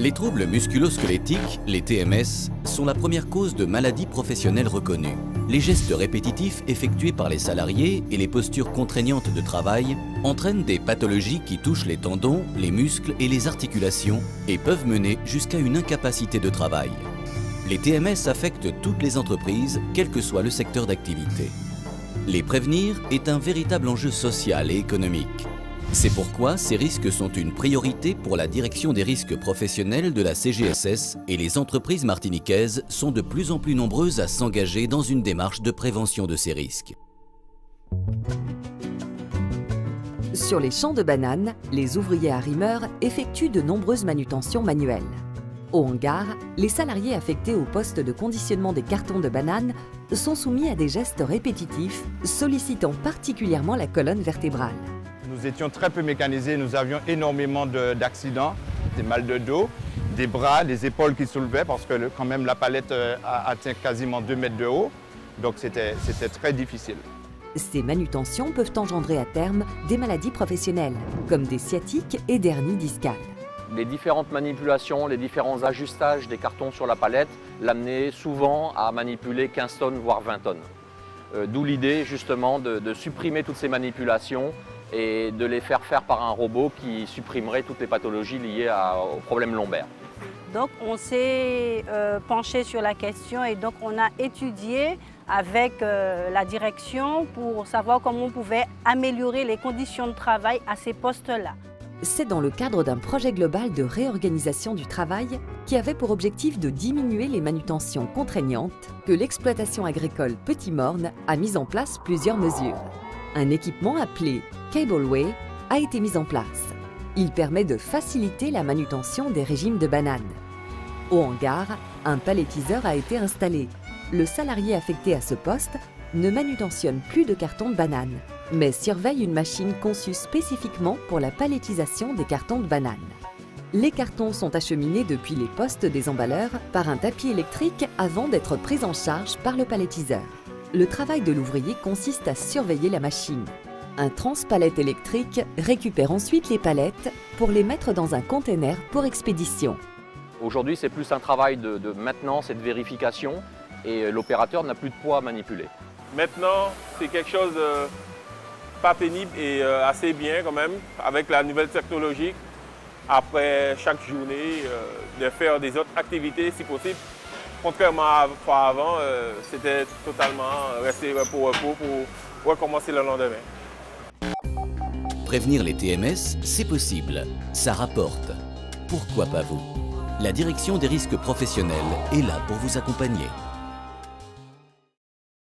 Les troubles musculo-squelettiques, les TMS, sont la première cause de maladies professionnelles reconnues. Les gestes répétitifs effectués par les salariés et les postures contraignantes de travail entraînent des pathologies qui touchent les tendons, les muscles et les articulations et peuvent mener jusqu'à une incapacité de travail. Les TMS affectent toutes les entreprises, quel que soit le secteur d'activité. Les prévenir est un véritable enjeu social et économique. C'est pourquoi ces risques sont une priorité pour la direction des risques professionnels de la CGSS et les entreprises martiniquaises sont de plus en plus nombreuses à s'engager dans une démarche de prévention de ces risques. Sur les champs de bananes, les ouvriers arrimeurs effectuent de nombreuses manutentions manuelles. Au hangar, les salariés affectés au poste de conditionnement des cartons de bananes sont soumis à des gestes répétitifs sollicitant particulièrement la colonne vertébrale. Nous étions très peu mécanisés, nous avions énormément d'accidents, des mal de dos, des bras, des épaules qui soulevaient parce que quand même la palette a atteint quasiment 2 mètres de haut, donc c'était très difficile. Ces manutentions peuvent engendrer à terme des maladies professionnelles, comme des sciatiques et des hernies discales. Les différentes manipulations, les différents ajustages des cartons sur la palette l'amenaient souvent à manipuler 15 tonnes, voire 20 tonnes. D'où l'idée justement de supprimer toutes ces manipulations et de les faire par un robot qui supprimerait toutes les pathologies liées aux problèmes lombaires. Donc on s'est penché sur la question et donc on a étudié avec la direction pour savoir comment on pouvait améliorer les conditions de travail à ces postes-là. C'est dans le cadre d'un projet global de réorganisation du travail qui avait pour objectif de diminuer les manutentions contraignantes que l'exploitation agricole Petit Morne a mis en place plusieurs mesures. Un équipement appelé Cableway a été mis en place. Il permet de faciliter la manutention des régimes de bananes. Au hangar, un palettiseur a été installé. Le salarié affecté à ce poste ne manutentionne plus de cartons de bananes, mais surveille une machine conçue spécifiquement pour la palettisation des cartons de bananes. Les cartons sont acheminés depuis les postes des emballeurs par un tapis électrique avant d'être pris en charge par le palettiseur. Le travail de l'ouvrier consiste à surveiller la machine. Un transpalette électrique récupère ensuite les palettes pour les mettre dans un container pour expédition. Aujourd'hui, c'est plus un travail de maintenance et de vérification et l'opérateur n'a plus de poids à manipuler. Maintenant, c'est quelque chose de pas pénible et assez bien quand même avec la nouvelle technologie. Après chaque journée, de faire des autres activités si possible. Contrairement à avant, c'était totalement rester pour recommencer le lendemain. Prévenir les TMS, c'est possible. Ça rapporte. Pourquoi pas vous? La direction des risques professionnels est là pour vous accompagner.